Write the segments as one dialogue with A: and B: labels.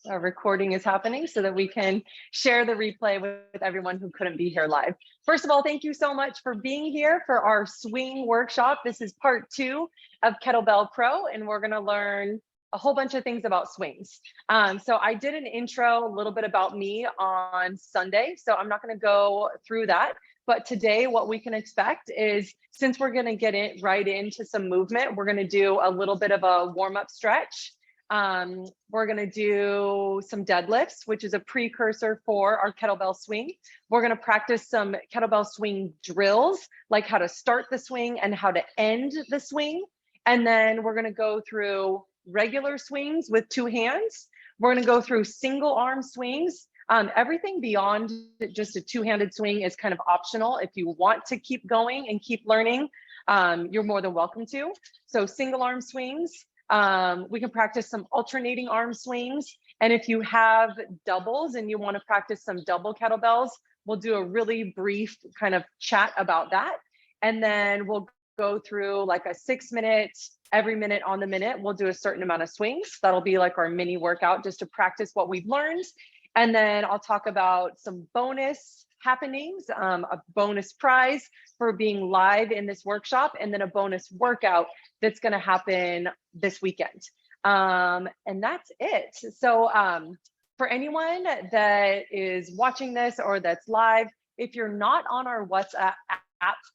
A: a recording is happening so that we can share the replay with everyone who couldn't be here live. First of all, thank you so much for being here for our swing workshop. This is part 2 of Kettlebell Pro, and we're going to learn a whole bunch of things about swings. So I did an intro, a little bit about me on Sunday, so I'm not going to go through that. But today, what we can expect is, since we're going to get right into some movement, we're going to do a little bit of a warm-up stretch. We're going to do some deadlifts, which is a precursor for our kettlebell swing. We're going to practice some kettlebell swing drills, like how to start the swing and how to end the swing. And then we're going to go through regular swings with 2 hands. We're going to go through single arm swings. Everything beyond just a 2-handed swing is kind of optional. If you want to keep going and keep learning, you're more than welcome to. So single arm swings. We can practice some alternating arm swings. And if you have doubles and you want to practice some double kettlebells, we'll do a really brief kind of chat about that. And then we'll go through like a 6-minute, every minute on the minute, we'll do a certain amount of swings. That'll be like our mini workout just to practice what we've learned. And then I'll talk about some bonus happenings, a bonus prize for being live in this workshop, and then a bonus workout that's going to happen this weekend. And that's it. So for anyone that is watching this or that's live, if you're not on our WhatsApp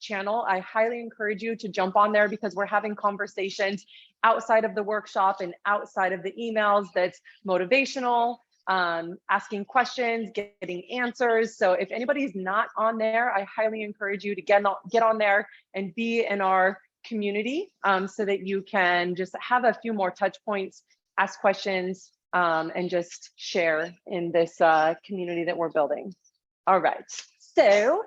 A: channel, I highly encourage you to jump on there, because we're having conversations outside of the workshop and outside of the emails that's motivational, asking questions, getting answers. So if anybody's not on there, I highly encourage you to get on there and be in our community, so that you can just have a few more touch points, ask questions, and just share in this community that we're building. All right, so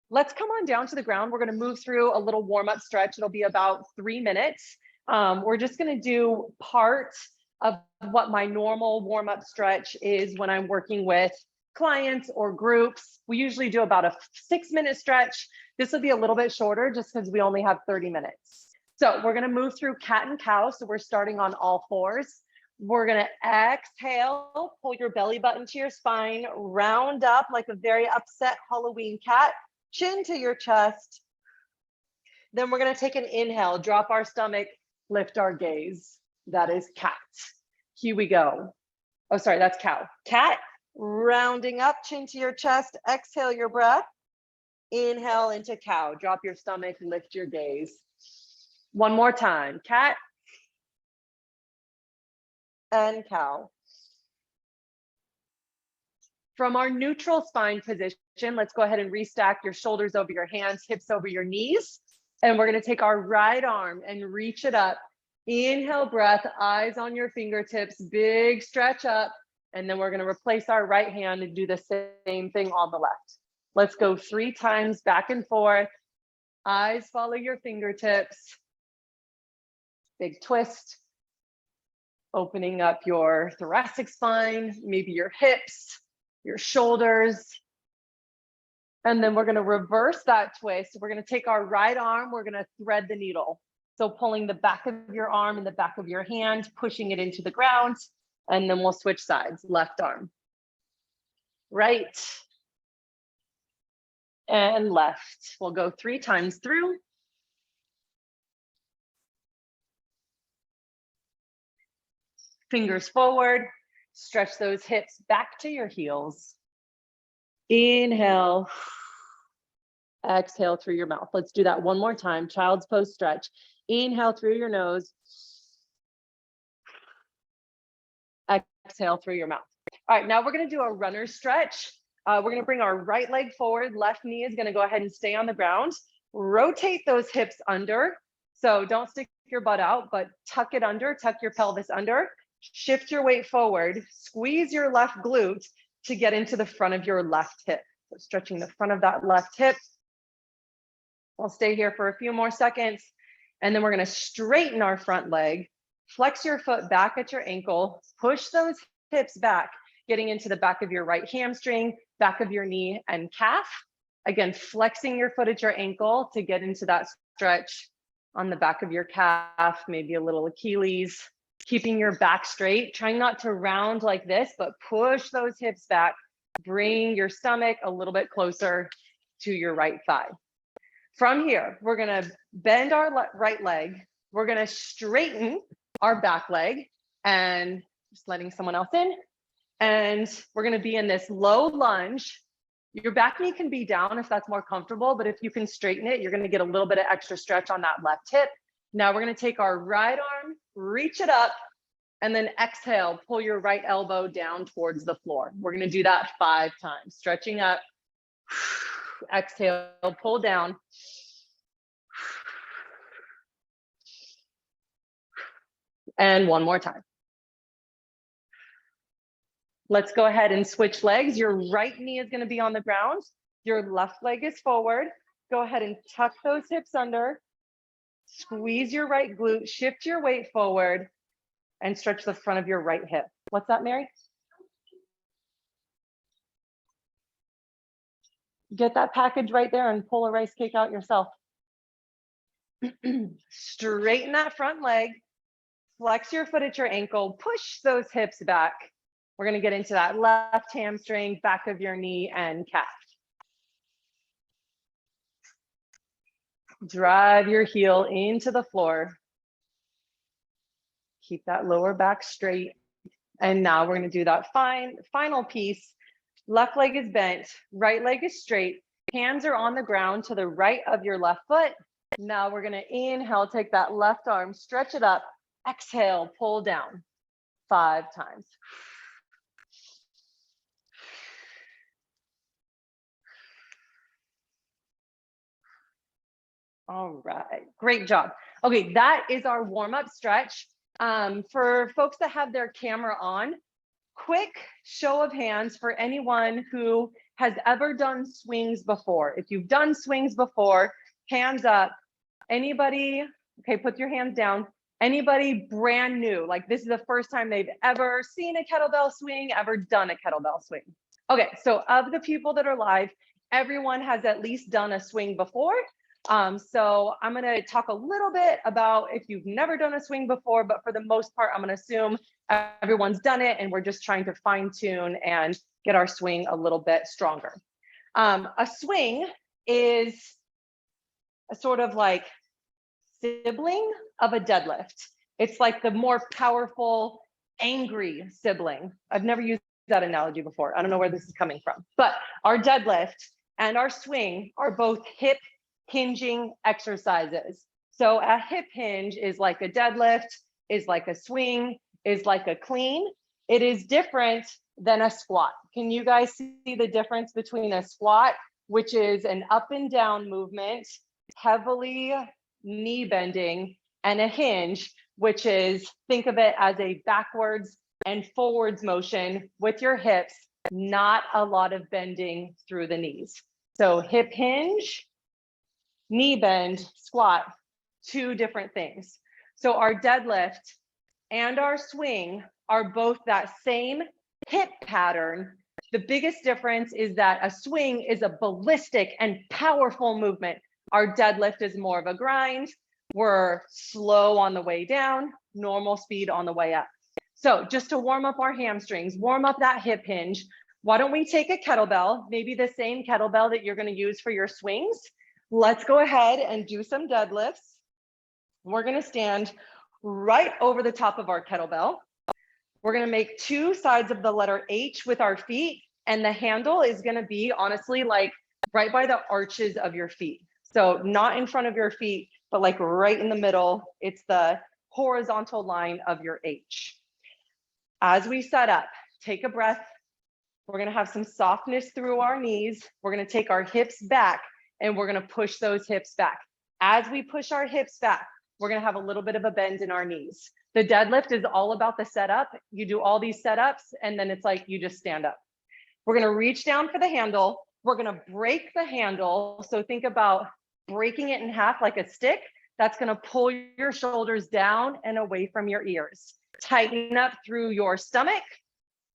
A: let's come on down to the ground. We're going to move through a little warm-up stretch. It'll be about 3 minutes. We're just going to do part of what my normal warm-up stretch is when I'm working with clients or groups. We usually do about a 6-minute stretch. This will be a little bit shorter just because we only have 30 minutes. So we're going to move through cat and cow. So we're starting on all fours. We're going to exhale, pull your belly button to your spine, round up like a very upset Halloween cat, chin to your chest. Then we're going to take an inhale, drop our stomach, lift our gaze. That is cat. Here we go. Oh, sorry, that's cow. Cat, rounding up, chin to your chest, exhale your breath. Inhale into cow, drop your stomach, lift your gaze. One more time, cat and cow. From our neutral spine position, let's go ahead and restack your shoulders over your hands, hips over your knees. And we're going to take our right arm and reach it up. Inhale, breath, eyes on your fingertips, big stretch up. And then we're going to replace our right hand and do the same thing on the left. Let's go 3 times back and forth. Eyes follow your fingertips. Big twist. Opening up your thoracic spine, maybe your hips, your shoulders. And then we're going to reverse that twist. We're going to take our right arm, we're going to thread the needle. So pulling the back of your arm and the back of your hand, pushing it into the ground, and then we'll switch sides, left arm. Right. And left. We'll go 3 times through. Fingers forward, stretch those hips back to your heels. Inhale, exhale through your mouth. Let's do that one more time. Child's pose stretch. Inhale through your nose. Exhale through your mouth. All right, now we're going to do a runner stretch. We're going to bring our right leg forward. Left knee is going to go ahead and stay on the ground. Rotate those hips under. So don't stick your butt out, but tuck it under, tuck your pelvis under. Shift your weight forward. Squeeze your left glute to get into the front of your left hip. So stretching the front of that left hip. I'll stay here for a few more seconds. And then we're going to straighten our front leg. Flex your foot back at your ankle. Push those hips back, getting into the back of your right hamstring, back of your knee and calf. Again, flexing your foot at your ankle to get into that stretch on the back of your calf, maybe a little Achilles. keeping your back straight, trying not to round like this, but push those hips back, bring your stomach a little bit closer to your right thigh. From here, we're gonna bend our right leg. We're gonna straighten our back leg and just letting someone else in. And we're gonna be in this low lunge. Your back knee can be down if that's more comfortable, but if you can straighten it, you're gonna get a little bit of extra stretch on that left hip. Now we're gonna take our right arm, reach it up, and then exhale, pull your right elbow down towards the floor. We're gonna do that 5 times, stretching up, exhale, pull down. And one more time. Let's go ahead and switch legs. Your right knee is gonna be on the ground. Your left leg is forward. Go ahead and tuck those hips under. Squeeze your right glute, shift your weight forward, and stretch the front of your right hip. What's that, Mary? Get that package right there and pull a rice cake out yourself. Straighten that front leg, flex your foot at your ankle, push those hips back. We're gonna get into that left hamstring, back of your knee, and calf. Drive your heel into the floor. Keep that lower back straight. And now we're gonna do that final piece. Left leg is bent, right leg is straight. Hands are on the ground to the right of your left foot. Now we're gonna inhale, take that left arm, stretch it up. Exhale, pull down 5 times. All right, great job. Okay, that is our warm-up stretch. For folks that have their camera on, quick show of hands for anyone who has ever done swings before. If you've done swings before, hands up. Anybody, okay, put your hands down. Anybody brand new, like this is the first time they've ever seen a kettlebell swing, ever done a kettlebell swing. Okay, so of the people that are live, everyone has at least done a swing before. So I'm gonna talk a little bit about if you've never done a swing before, but for the most part, I'm gonna assume everyone's done it and we're just trying to fine tune and get our swing a little bit stronger. A swing is a sort of like sibling of a deadlift. It's like the more powerful, angry sibling. I've never used that analogy before. I don't know where this is coming from, but our deadlift and our swing are both hip hinging exercises. So a hip hinge is like a deadlift, is like a swing, is like a clean. It is different than a squat. Can you guys see the difference between a squat, which is an up and down movement, heavily knee bending, and a hinge, which is, think of it as a backwards and forwards motion with your hips, not a lot of bending through the knees. So hip hinge, knee bend, squat, 2 different things. So our deadlift and our swing are both that same hip pattern. The biggest difference is that a swing is a ballistic and powerful movement. Our deadlift is more of a grind. We're slow on the way down, normal speed on the way up. So just to warm up our hamstrings, warm up that hip hinge, why don't we take a kettlebell, maybe the same kettlebell that you're going to use for your swings. Let's go ahead and do some deadlifts. We're going to stand right over the top of our kettlebell. We're going to make 2 sides of the letter H with our feet, and the handle is going to be honestly like right by the arches of your feet. So not in front of your feet, but like right in the middle. It's the horizontal line of your H. As we set up, take a breath. We're going to have some softness through our knees. We're going to take our hips back and we're going to push those hips back. As we push our hips back, we're going to have a little bit of a bend in our knees. The deadlift is all about the setup. You do all these setups and then it's like you just stand up. We're going to reach down for the handle. We're going to break the handle. So think about breaking it in half like a stick. That's going to pull your shoulders down and away from your ears. Tighten up through your stomach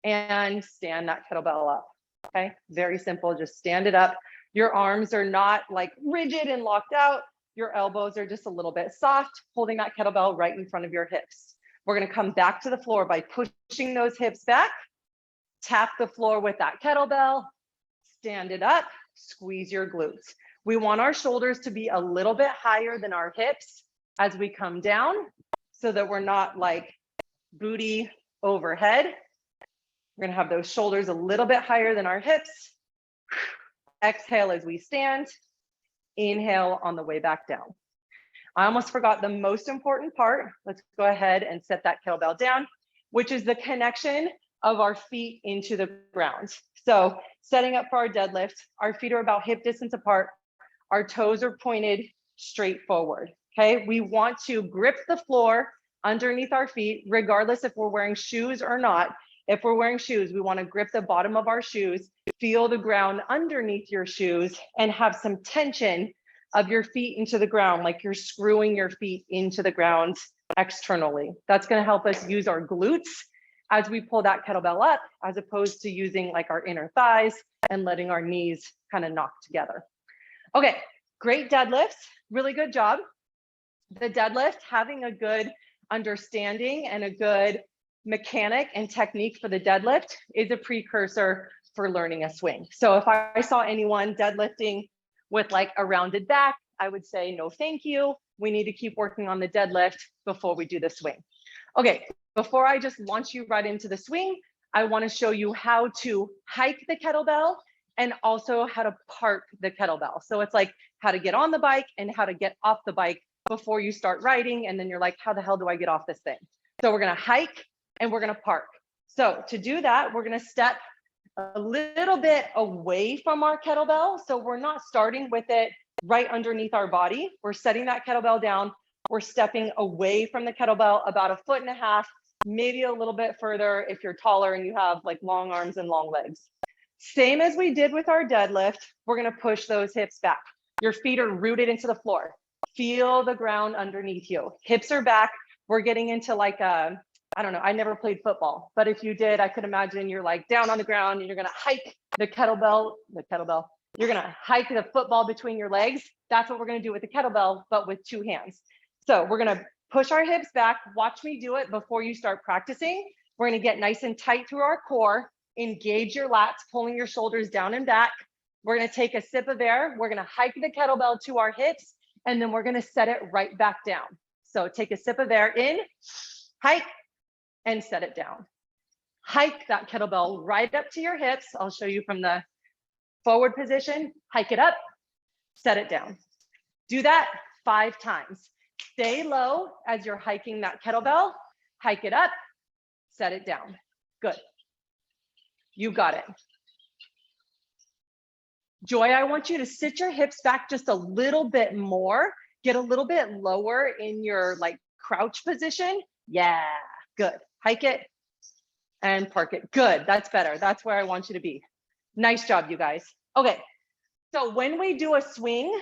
A: and stand that kettlebell up. Okay, very simple. Just stand it up. Your arms are not like rigid and locked out. Your elbows are just a little bit soft, holding that kettlebell right in front of your hips. We're gonna come back to the floor by pushing those hips back, tap the floor with that kettlebell, stand it up, squeeze your glutes. We want our shoulders to be a little bit higher than our hips as we come down so that we're not like booty overhead. We're gonna have those shoulders a little bit higher than our hips. Exhale as we stand. Inhale on the way back down. I almost forgot the most important part. Let's go ahead and set that kettlebell down, which is the connection of our feet into the ground. So setting up for our deadlift, our feet are about hip distance apart. Our toes are pointed straight forward, okay? We want to grip the floor underneath our feet, regardless if we're wearing shoes or not. If we're wearing shoes, we want to grip the bottom of our shoes, feel the ground underneath your shoes, and have some tension of your feet into the ground, like you're screwing your feet into the ground externally. That's going to help us use our glutes as we pull that kettlebell up, as opposed to using like our inner thighs and letting our knees kind of knock together. Okay, great deadlifts, really good job. The deadlift, having a good understanding and a good mechanic and technique for the deadlift is a precursor for learning a swing. So if I saw anyone deadlifting with like a rounded back, I would say, no, thank you. We need to keep working on the deadlift before we do the swing. Okay, before I just launch you right into the swing, I want to show you how to hike the kettlebell and also how to park the kettlebell. So it's like how to get on the bike and how to get off the bike before you start riding. And then you're like, how the hell do I get off this thing? So we're going to hike and we're going to park. So to do that, we're going to step a little bit away from our kettlebell. So we're not starting with it right underneath our body. We're setting that kettlebell down. We're stepping away from the kettlebell about 1.5 feet, maybe a little bit further if you're taller and you have like long arms and long legs. Same as we did with our deadlift, we're going to push those hips back. Your feet are rooted into the floor. Feel the ground underneath you. Hips are back. We're getting into like a, I don't know, I never played football, but if you did, I could imagine you're like down on the ground and you're going to hike the kettlebell, you're going to hike the football between your legs. That's what we're going to do with the kettlebell, but with 2 hands. So we're going to push our hips back. Watch me do it before you start practicing. We're going to get nice and tight through our core, engage your lats, pulling your shoulders down and back. We're going to take a sip of air. We're going to hike the kettlebell to our hips, and then we're going to set it right back down. So take a sip of air in, hike, and set it down. Hike that kettlebell right up to your hips. I'll show you from the forward position. Hike it up, set it down. Do that 5 times. Stay low as you're hiking that kettlebell. Hike it up, set it down. Good. You got it. Joy, I want you to sit your hips back just a little bit more. Get a little bit lower in your like crouch position. Yeah, good. Hike it and park it. Good, that's better. That's where I want you to be. Nice job, you guys. Okay, so when we do a swing,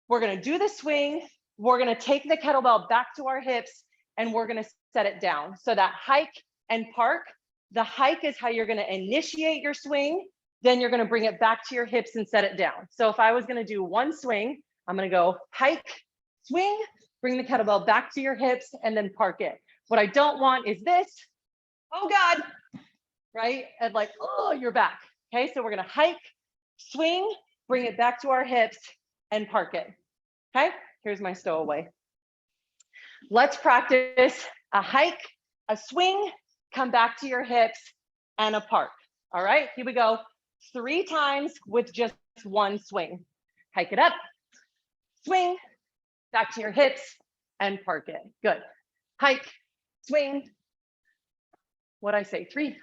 A: we're gonna do the swing, we're gonna take the kettlebell back to our hips, and we're gonna set it down. So that hike and park, the hike is how you're gonna initiate your swing, then you're gonna bring it back to your hips and set it down. So if I was gonna do one swing, I'm gonna go hike, swing, bring the kettlebell back to your hips, and then park it. What I don't want is this, oh God, right? And like, oh, you're back. Okay, so we're gonna hike, swing, bring it back to our hips, and park it. Okay, here's my stowaway. Let's practice a hike, a swing, come back to your hips, and a park. All right, here we go. 3 times with just one swing. Hike it up, swing, back to your hips, and park it. Good. Hike, swing. What'd I say? 3.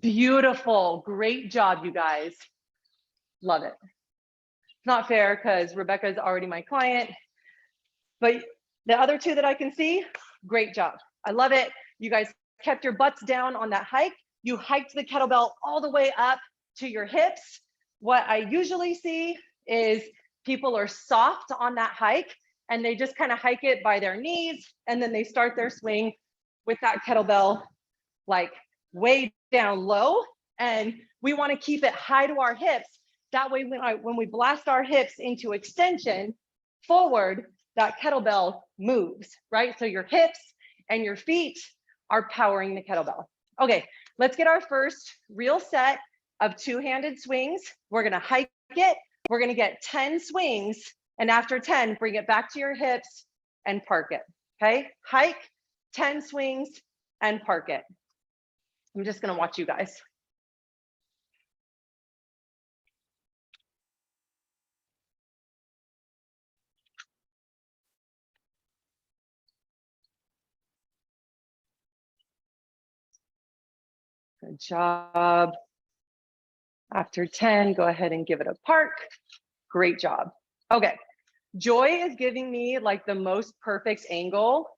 A: Beautiful. Great job, you guys. Love it. It's not fair because Rebecca's already my client, but the other 2 that I can see, great job. I love it. You guys kept your butts down on that hike. You hiked the kettlebell all the way up to your hips. What I usually see is people are soft on that hike and they just kind of hike it by their knees, and then they start their swing with that kettlebell like way down low. And we want to keep it high to our hips. That way, when we blast our hips into extension forward, that kettlebell moves, right? So your hips and your feet are powering the kettlebell. Okay, let's get our first real set of two-handed swings. We're gonna hike it. We're gonna get 10 swings, and after 10, bring it back to your hips and park it, okay? Hike, 10 swings, and park it. I'm just gonna watch you guys. Good job. After 10, go ahead and give it a park. Great job. Okay, Joy is giving me like the most perfect angle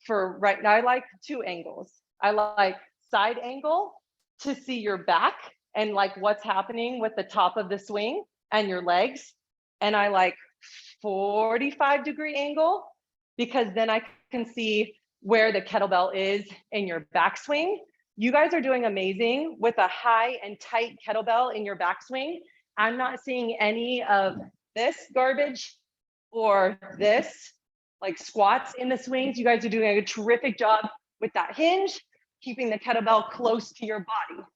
A: for right now. I like two angles. I like side angle to see your back and like what's happening with the top of the swing and your legs. And I like 45-degree angle because then I can see where the kettlebell is in your backswing. You guys are doing amazing with a high and tight kettlebell in your backswing. I'm not seeing any of this garbage or this, like squats in the swings. You guys are doing a terrific job with that hinge, keeping the kettlebell close to your body.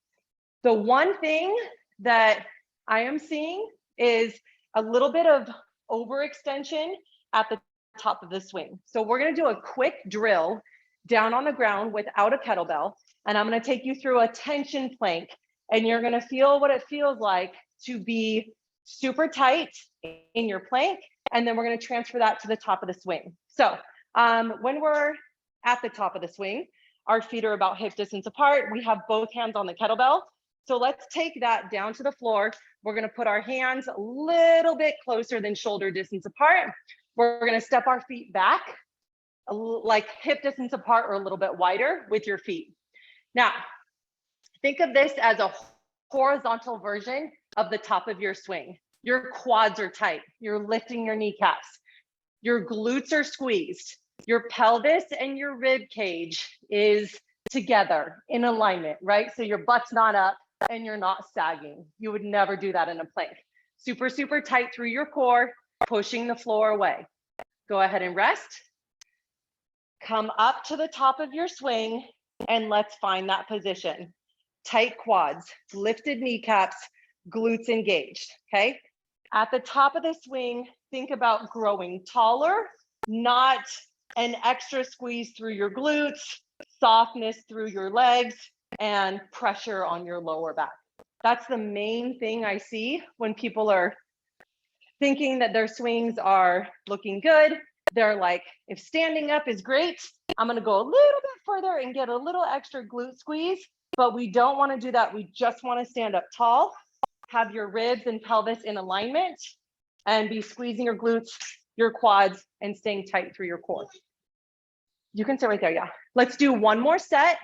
A: The one thing that I am seeing is a little bit of overextension at the top of the swing. So we're gonna do a quick drill down on the ground without a kettlebell, and I'm gonna take you through a tension plank, and you're gonna feel what it feels like to be super tight in your plank, and then we're gonna transfer that to the top of the swing. So when we're at the top of the swing, our feet are about hip distance apart. We have both hands on the kettlebell. So let's take that down to the floor. We're gonna put our hands a little bit closer than shoulder distance apart. We're gonna step our feet back, like hip distance apart or a little bit wider with your feet. Now, think of this as a horizontal version of the top of your swing. Your quads are tight. You're lifting your kneecaps. Your glutes are squeezed. Your pelvis and your rib cage is together in alignment, right? So your butt's not up and you're not sagging. You would never do that in a plank. Super, super tight through your core, pushing the floor away. Go ahead and rest. Come up to the top of your swing and let's find that position. Tight quads, lifted kneecaps, glutes engaged, okay? At the top of the swing, think about growing taller, not an extra squeeze through your glutes, softness through your legs, and pressure on your lower back. That's the main thing I see when people are thinking that their swings are looking good. They're like, if standing up is great, I'm gonna go a little bit further and get a little extra glute squeeze, but we don't wanna do that. We just wanna stand up tall, have your ribs and pelvis in alignment, and be squeezing your glutes, your quads, and staying tight through your core. You can sit right there, yeah. Let's do one more set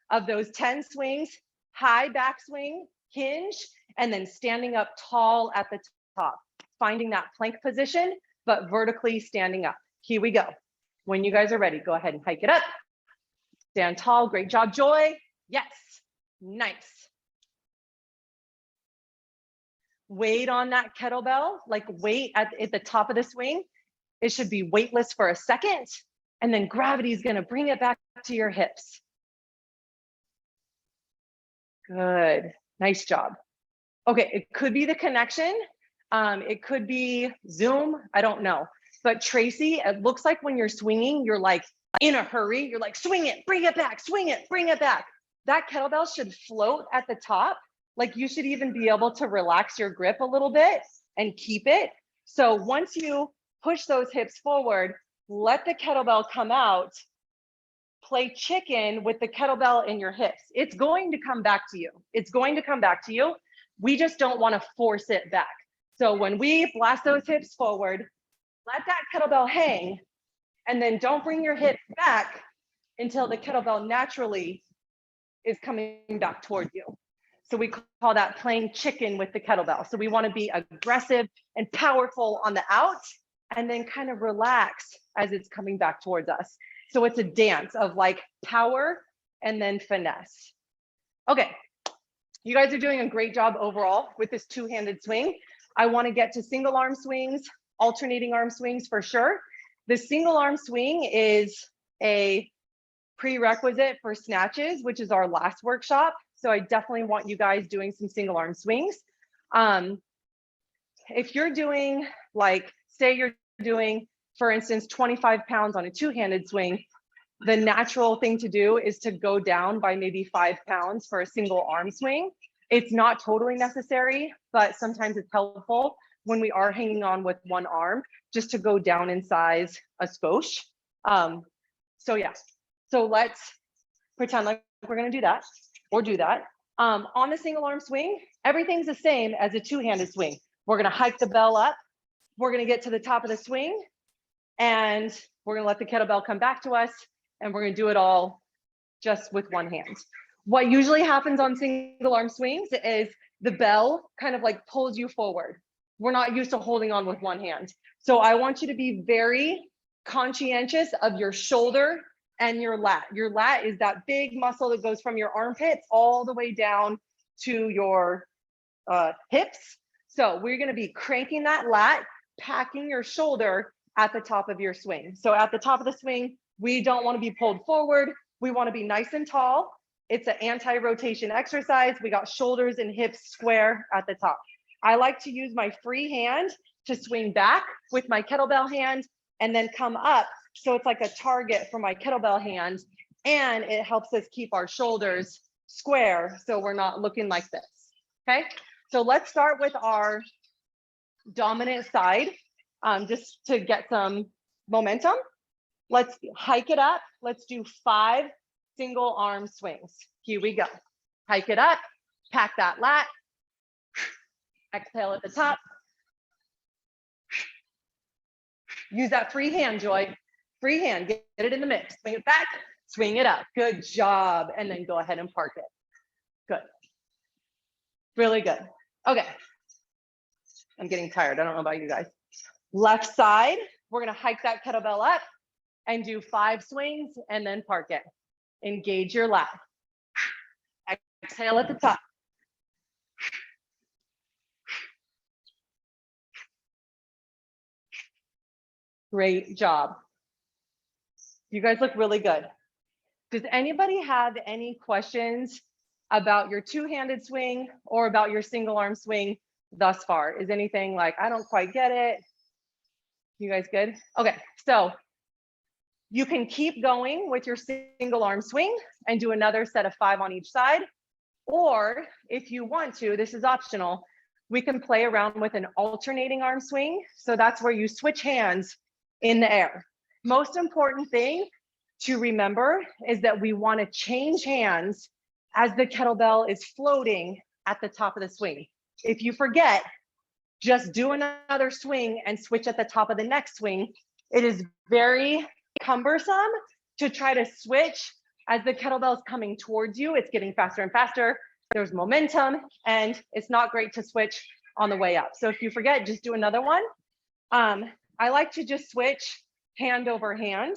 A: of those 10 swings, high backswing, hinge, and then standing up tall at the top, finding that plank position, but vertically standing up. Here we go. When you guys are ready, go ahead and hike it up. Stand tall, great job, Joy. Yes, nice. Weight on that kettlebell, like weight at the top of the swing. It should be weightless for a second, and then gravity is gonna bring it back to your hips. Good, nice job. Okay, it could be the connection. It could be Zoom, I don't know. But Tracy, it looks like when you're swinging, you're like in a hurry. You're like, swing it, bring it back, swing it, bring it back. That kettlebell should float at the top. Like you should even be able to relax your grip a little bit and keep it. So once you push those hips forward, let the kettlebell come out, play chicken with the kettlebell in your hips. It's going to come back to you. It's going to come back to you. We just don't want to force it back. So when we blast those hips forward, let that kettlebell hang, and then don't bring your hips back until the kettlebell naturally is coming back toward you. So we call that playing chicken with the kettlebell. So we want to be aggressive and powerful on the out, and then kind of relax as it's coming back towards us. So it's a dance of like power and then finesse. Okay, you guys are doing a great job overall with this two-handed swing. I want to get to single arm swings, alternating arm swings for sure. The single arm swing is a prerequisite for snatches, which is our last workshop. So I definitely want you guys doing some single arm swings. If you're doing, like, say you're doing, for instance, 25 pounds on a two-handed swing, the natural thing to do is to go down by maybe 5 pounds for a single arm swing. It's not totally necessary, but sometimes it's helpful when we are hanging on with one arm, just to go down in size a skosh. So yeah, so let's pretend like we're gonna do that, or do that. On the single arm swing, everything's the same as a two-handed swing. We're gonna hike the bell up, we're gonna get to the top of the swing, and we're gonna let the kettlebell come back to us, and we're gonna do it all just with one hand. What usually happens on single arm swings is the bell kind of like pulls you forward. We're not used to holding on with one hand. So I want you to be very conscientious of your shoulder and your lat. Your lat is that big muscle that goes from your armpits all the way down to your hips. So we're gonna be cranking that lat, packing your shoulder at the top of your swing. So at the top of the swing, we don't want to be pulled forward. We want to be nice and tall. It's an anti-rotation exercise. We got shoulders and hips square at the top. I like to use my free hand to swing back with my kettlebell hand and then come up. So it's like a target for my kettlebell hand, and it helps us keep our shoulders square so we're not looking like this. Okay, so let's start with our dominant side, just to get some momentum. Let's hike it up. Let's do 5 single arm swings. Here we go. Hike it up, pack that lat, exhale at the top. Use that free hand, Joy. Free hand, get it in the mix. Swing it back, swing it up. Good job. And then go ahead and park it. Good. Really good. Okay. I'm getting tired. I don't know about you guys. Left side, we're gonna hike that kettlebell up and do 5 swings and then park it. Engage your lat. Exhale at the top. Great job. You guys look really good. Does anybody have any questions about your two-handed swing or about your single arm swing thus far? Is anything like, I don't quite get it? You guys good? Okay, so you can keep going with your single arm swing and do another set of 5 on each side. Or if you want to, this is optional, we can play around with an alternating arm swing. So that's where you switch hands in the air. Most important thing to remember is that we want to change hands as the kettlebell is floating at the top of the swing. If you forget, just do another swing and switch at the top of the next swing. It is very cumbersome to try to switch as the kettlebell is coming towards you. It's getting faster and faster. There's momentum, and it's not great to switch on the way up. So if you forget, just do another one. I like to just switch hand over hand.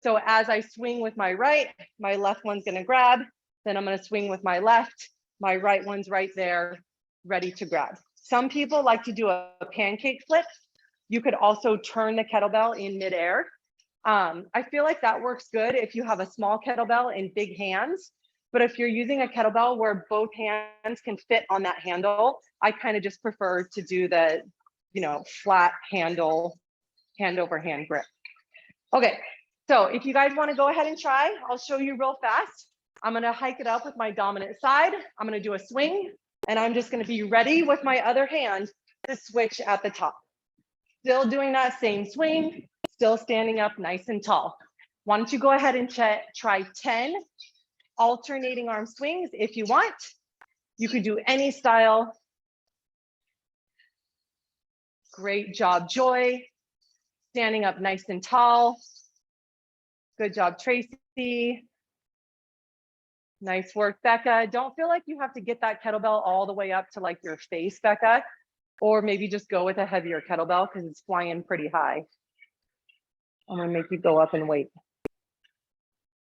A: So as I swing with my right, my left one's gonna grab, then I'm gonna swing with my left, my right one's right there, ready to grab. Some people like to do a pancake flip. You could also turn the kettlebell in midair. I feel like that works good if you have a small kettlebell and big hands, but if you're using a kettlebell where both hands can fit on that handle, I kind of just prefer to do the, flat handle, hand over hand grip. Okay, so if you guys want to go ahead and try, I'll show you real fast. I'm going to hike it up with my dominant side. I'm going to do a swing, and I'm just going to be ready with my other hand to switch at the top. Still doing that same swing, still standing up nice and tall. Why don't you go ahead and try 10 alternating arm swings if you want. You could do any style. Great job, Joy. Standing up nice and tall. Good job, Tracy. Nice work, Becca. Don't feel like you have to get that kettlebell all the way up to like your face, Becca, or maybe just go with a heavier kettlebell because it's flying pretty high. I'm gonna make you go up and wait.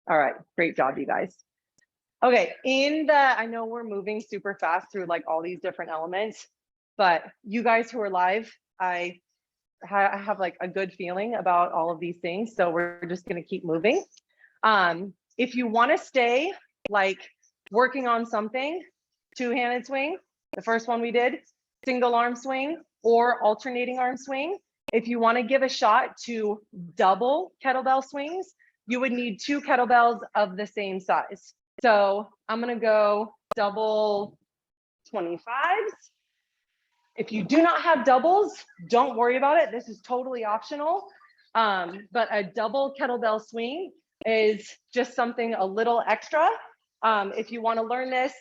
A: All right, great job, you guys. Okay, I know we're moving super fast through like all these different elements, but you guys who are live, I I have like a good feeling about all of these things. So we're just going to keep moving. If you want to stay like working on something, two-handed swing, the first one we did, single arm swing or alternating arm swing. If you want to give a shot to double kettlebell swings, you would need 2 kettlebells of the same size. So I'm going to go double 25s. If you do not have doubles, don't worry about it. This is totally optional. But a double kettlebell swing is just something a little extra. If you want to learn this,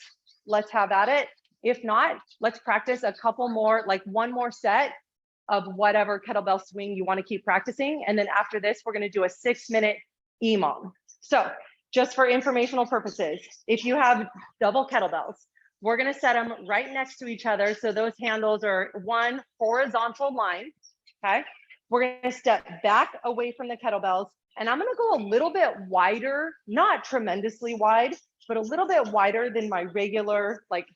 A: let's have at it. If not, let's practice a couple more, like one more set of whatever kettlebell swing you want to keep practicing. And then after this, we're going to do a 6-minute EMOM. So just for informational purposes, if you have double kettlebells, we're going to set them right next to each other. So those handles are one horizontal line. Okay. We're going to step back away from the kettlebells. And I'm going to go a little bit wider, not tremendously wide, but a little bit wider than my regular like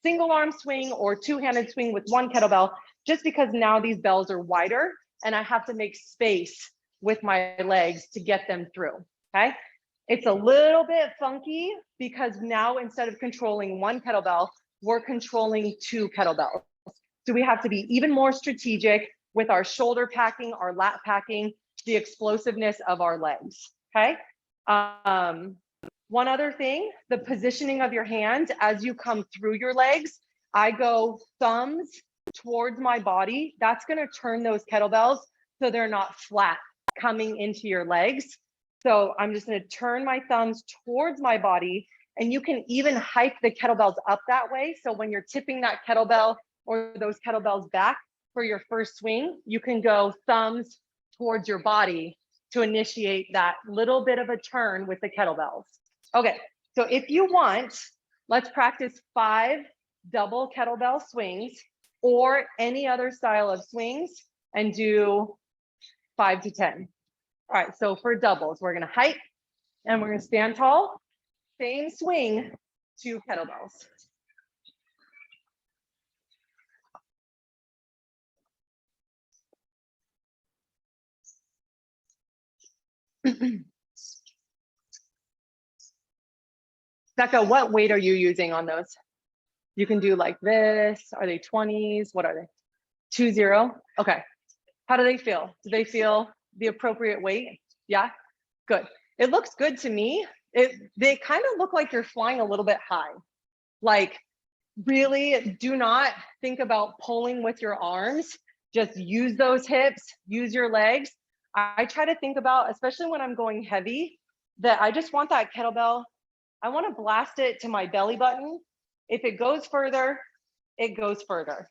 A: single arm swing or two-handed swing with one kettlebell, just because now these bells are wider and I have to make space with my legs to get them through. Okay. It's a little bit funky because now instead of controlling one kettlebell, we're controlling 2 kettlebells. So we have to be even more strategic with our shoulder packing, our lat packing, the explosiveness of our legs. Okay. One other thing, the positioning of your hands as you come through your legs. I go thumbs towards my body. That's going to turn those kettlebells so they're not flat coming into your legs. So I'm just going to turn my thumbs towards my body, and you can even hike the kettlebells up that way. So when you're tipping that kettlebell or those kettlebells back for your first swing, you can go thumbs towards your body to initiate that little bit of a turn with the kettlebells. Okay, so if you want, let's practice 5 double kettlebell swings or any other style of swings and do 5 to 10. All right, so for doubles, we're gonna hike and we're gonna stand tall, same swing, 2 kettlebells. Becca, what weight are you using on those? You can do like this. Are they 20s? What are they? 2-0? Okay. How do they feel? Do they feel the appropriate weight? Yeah, good. It looks good to me. They kind of look like you're flying a little bit high. Like really do not think about pulling with your arms. Just use those hips, use your legs. I try to think about, especially when I'm going heavy, that I just want that kettlebell. I want to blast it to my belly button. If it goes further, it goes further.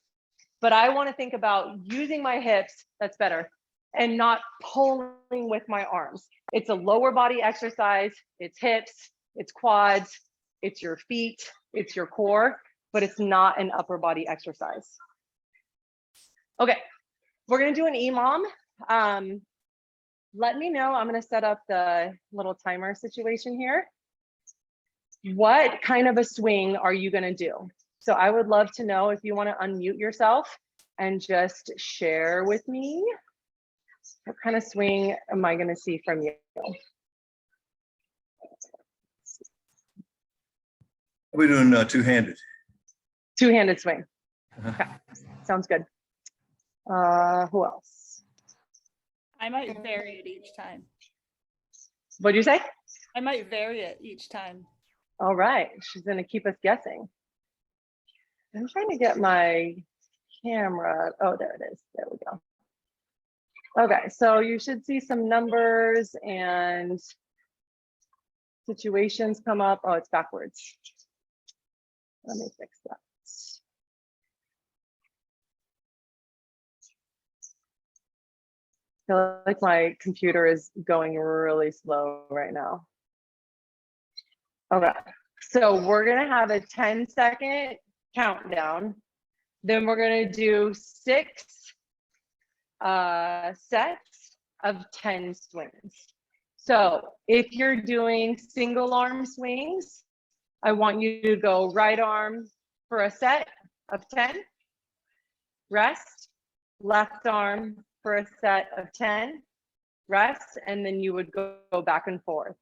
A: But I want to think about using my hips, that's better, and not pulling with my arms. It's a lower body exercise. It's hips, it's quads, it's your feet, it's your core, but it's not an upper body exercise. Okay, we're going to do an EMOM. Let me know. I'm going to set up the little timer situation here. What kind of a swing are you going to do? So I would love to know if you want to unmute yourself and just share with me. What kind of swing am I going to see from you?
B: We're doing two-handed.
A: Two-handed swing. Okay, sounds good. Who else?
C: I might vary it each time.
A: What'd you say?
C: I might vary it each time.
A: All right, she's going to keep us guessing. I'm trying to get my camera. Oh, there it is. There we go. Okay, so you should see some numbers and situations come up. Oh, it's backwards. Let me fix that. I feel like my computer is going really slow right now. Okay, so we're gonna have a 10-second countdown. Then we're gonna do 6 sets of 10 swings. So if you're doing single arm swings, I want you to go right arm for a set of 10, rest, left arm for a set of 10, rest, and then you would go back and forth.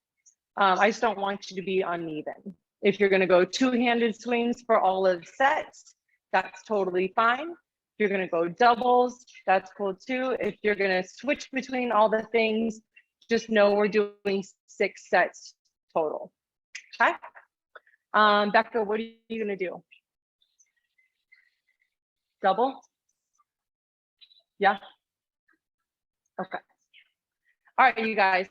A: I just don't want you to be uneven. If you're gonna go two-handed swings for all of sets, that's totally fine. If you're gonna go doubles, that's cool too. If you're gonna switch between all the things, just know we're doing 6 sets total, okay? Becca, what are you gonna do? Double? Yeah? Okay. All right, you guys,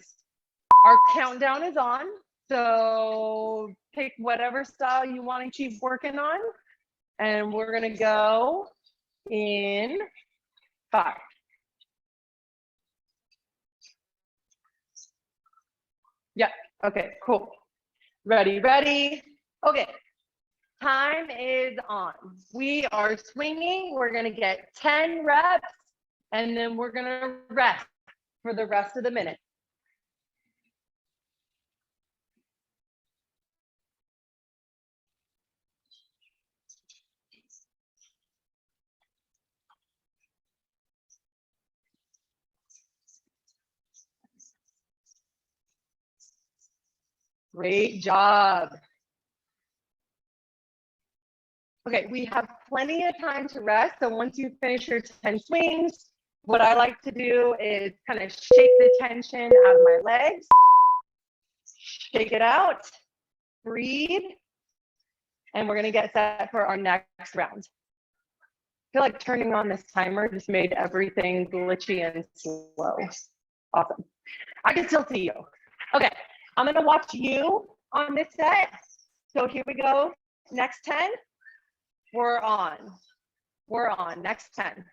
A: our countdown is on. So pick whatever style you want to keep working on. And we're gonna go in 5. Yeah, okay, cool. Ready, ready. Okay, time is on. We are swinging. We're gonna get 10 reps and then we're gonna rest for the rest of the minute. Great job. Okay, we have plenty of time to rest. So once you finish your 10 swings, what I like to do is kind of shake the tension out of my legs. Shake it out, breathe, and we're gonna get set for our next round. I feel like turning on this timer just made everything glitchy and slow. Awesome. I can still see you. Okay, I'm gonna watch you on this set. So here we go. Next 10, we're on. We're on. Next 10.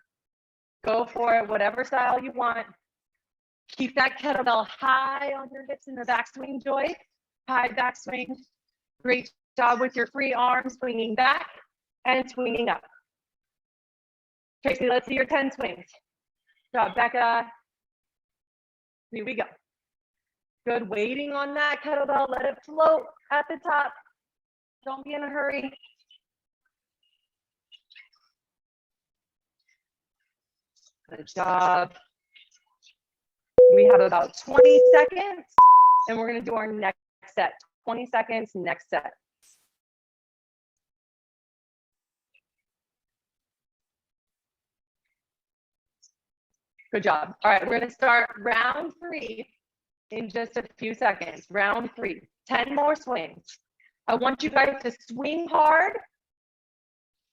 A: Go for it, whatever style you want. Keep that kettlebell high on your hips in the backswing joint. High backswing. Great job with your free arms, swinging back and swinging up. Tracy, let's see your 10 swings. Good job, Becca. Here we go. Good, waiting on that kettlebell. Let it float at the top. Don't be in a hurry. Good job. We have about 20 seconds and we're gonna do our next set. 20 seconds, next set. Good job. All right, we're gonna start round 3 in just a few seconds. Round 3, 10 more swings. I want you guys to swing hard.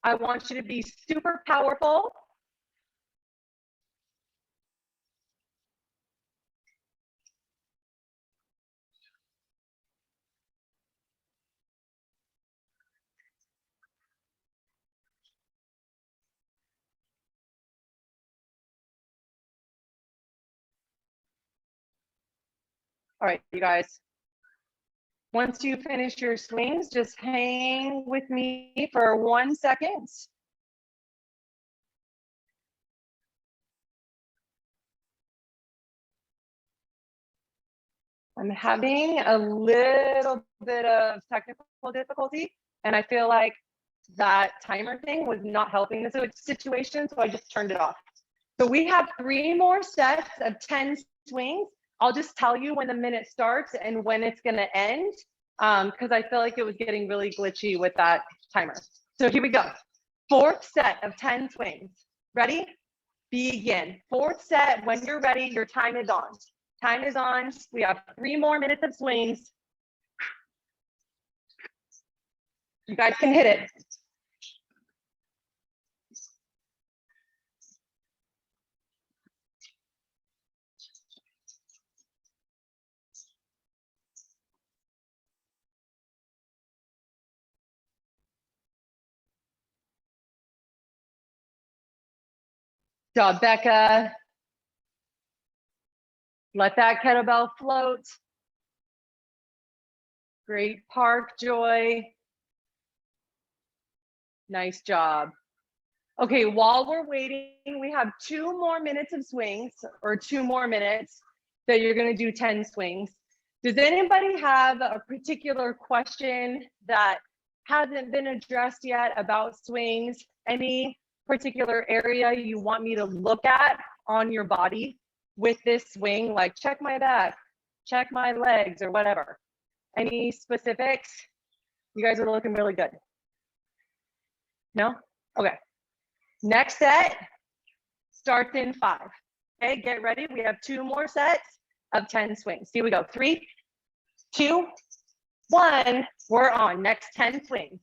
A: I want you to be super powerful. All right, you guys. Once you finish your swings, just hang with me for 1 second. I'm having a little bit of technical difficulty, and I feel like that timer thing was not helping the situation, so I just turned it off. So we have 3 more sets of 10 swings. I'll just tell you when the minute starts and when it's gonna end, because I feel like it was getting really glitchy with that timer. So here we go. 4th set of 10 swings. Ready? Begin. 4th set, when you're ready, your time is on. Time is on. We have 3 more minutes of swings. You guys can hit it. Good job, Becca. Let that kettlebell float. Great park, Joy. Nice job. Okay, while we're waiting, we have 2 more minutes of swings, or 2 more minutes that you're gonna do 10 swings. Does anybody have a particular question that hasn't been addressed yet about swings? Any particular area you want me to look at on your body with this swing? Like check my back, check my legs, or whatever. Any specifics? You guys are looking really good. No? Okay. Next set starts in 5. Okay, get ready. We have 2 more sets of 10 swings. Here we go. 3, 2, 1. We're on. Next 10 swings.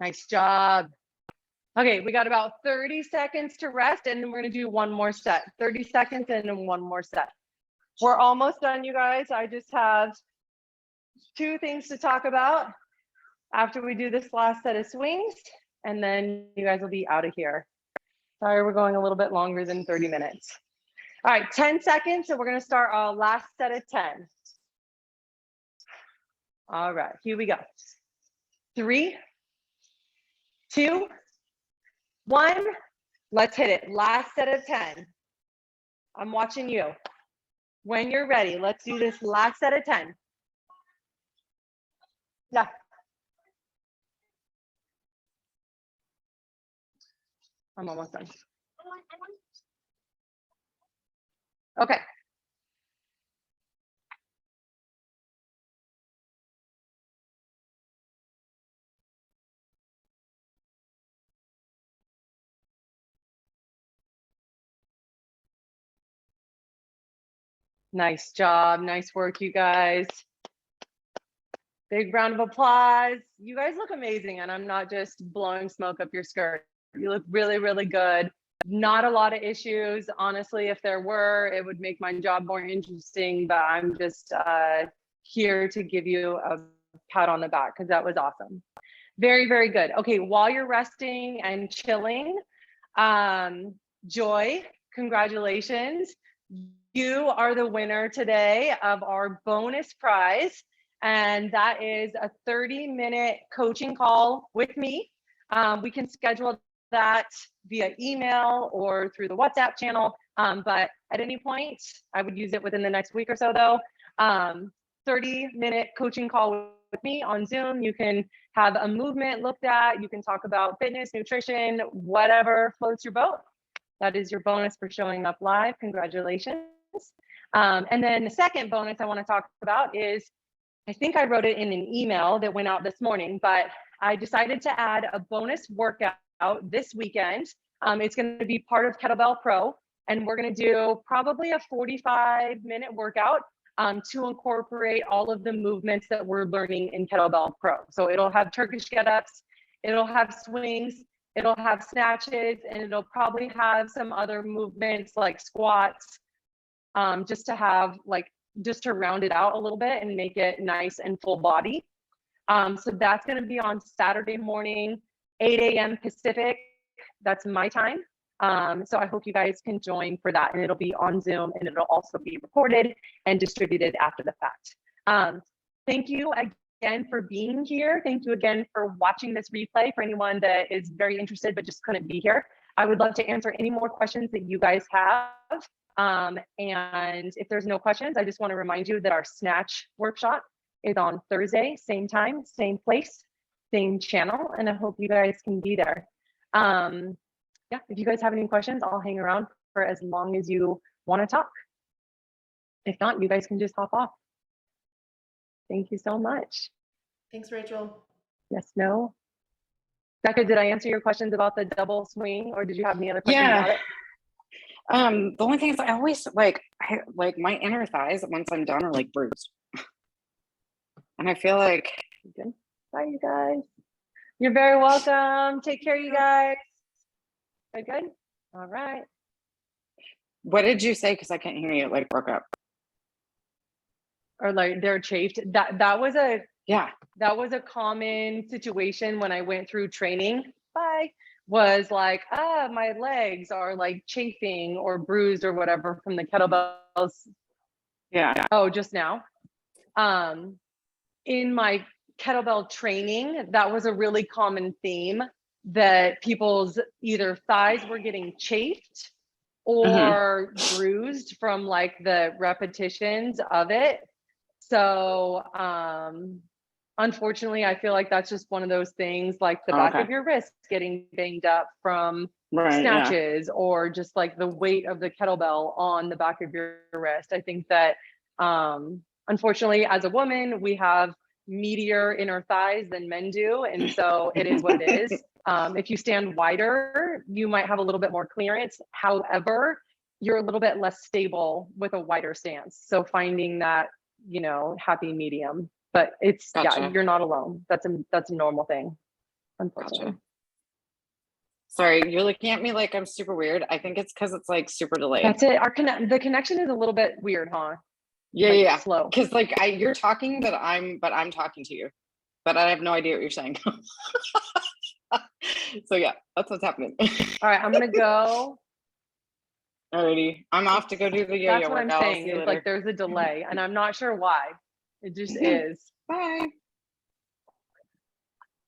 A: Nice job. Okay, we got about 30 seconds to rest, and then we're going to do one more set. 30 seconds and then one more set. We're almost done, you guys. I just have 2 things to talk about after we do this last set of swings, and then you guys will be out of here. Sorry, we're going a little bit longer than 30 minutes. All right, 10 seconds, and we're going to start our last set of 10. All right, here we go. 3, 2, 1. Let's hit it. Last set of 10. I'm watching you. When you're ready, let's do this last set of 10. Yeah. I'm almost done. Okay. Nice job. Nice work, you guys. Big round of applause. You guys look amazing, and I'm not just blowing smoke up your skirt. You look really, really good. Not a lot of issues. Honestly, if there were, it would make my job more interesting, but I'm just here to give you a pat on the back because that was awesome. Very, very good. Okay, while you're resting and chilling, Joy, congratulations. You are the winner today of our bonus prize, and that is a 30-minute coaching call with me. We can schedule that via email or through the WhatsApp channel, but at any point, I would use it within the next week or so though. 30-minute coaching call with me on Zoom. You can have a movement looked at, you can talk about fitness, nutrition, whatever floats your boat. That is your bonus for showing up live. Congratulations. And then the second bonus I want to talk about is, I think I wrote it in an email that went out this morning, but I decided to add a bonus workout this weekend. It's going to be part of Kettlebell Pro, and we're going to do probably a 45-minute workout to incorporate all of the movements that we're learning in Kettlebell Pro. So it'll have Turkish get-ups, it'll have swings, it'll have snatches, and it'll probably have some other movements like squats, just to have just to round it out a little bit and make it nice and full body. So that's going to be on Saturday morning, 8 a.m. Pacific. That's my time. So I hope you guys can join for that, and it'll be on Zoom, and it'll also be recorded and distributed after the fact. Thank you again for being here. Thank you again for watching this replay. For anyone that is very interested but just couldn't be here, I would love to answer any more questions that you guys have. And if there's no questions, I just want to remind you that our snatch workshop is on Thursday, same time, same place, same channel, and I hope you guys can be there. Yeah, if you guys have any questions, I'll hang around for as long as you want to talk. If not, you guys can just hop off. Thank you so much.
D: Thanks, Rachel.
A: Yes, no? Becca, did I answer your questions about the double swing, or did you have any other questions
E: Yeah.
A: about it?
E: The only thing is I always like my inner thighs once I'm done are like bruised. And I feel like
A: Good. Bye, you guys. You're very welcome. Take care, you guys. Good, good. All right.
E: what did you say? Because I can't hear you, it like broke up.
A: Or like they're chafed. That was a
E: Yeah.
A: common situation when I went through training. Bye. was like, my legs are like chafing or bruised or whatever from the kettlebells.
E: Yeah.
A: Oh, just now. In my kettlebell training, that was a really common theme, that people's either thighs were getting chafed or bruised from like the repetitions of it. So unfortunately, I feel like that's just one of those things, like the back of your wrist getting banged up from snatches, or just like the weight of the kettlebell on the back of your wrist. I think that unfortunately, as a woman, we have meatier inner thighs than men do, and so it is what it is. If you stand wider, you might have a little bit more clearance. However, you're a little bit less stable with a wider stance. So finding that, you know, happy medium. But it's yeah, you're not alone. That's a normal thing, unfortunately.
E: Sorry, you're looking at me like I'm super weird. I think it's because it's like super delayed.
A: That's it. The connection is a little bit weird, huh?
E: Yeah,
A: like,
E: yeah.
A: Slow.
E: Because like you're talking, but I'm talking to you, but I have no idea what you're saying. So yeah, that's what's happening.
A: All right, I'm gonna go.
E: Alrighty, I'm off to go do the yo-yo
A: That's what I'm
E: workout. I'll see
A: saying.
E: you
A: Is
E: later.
A: like there's a delay, and I'm not sure why. It just is.
E: Bye.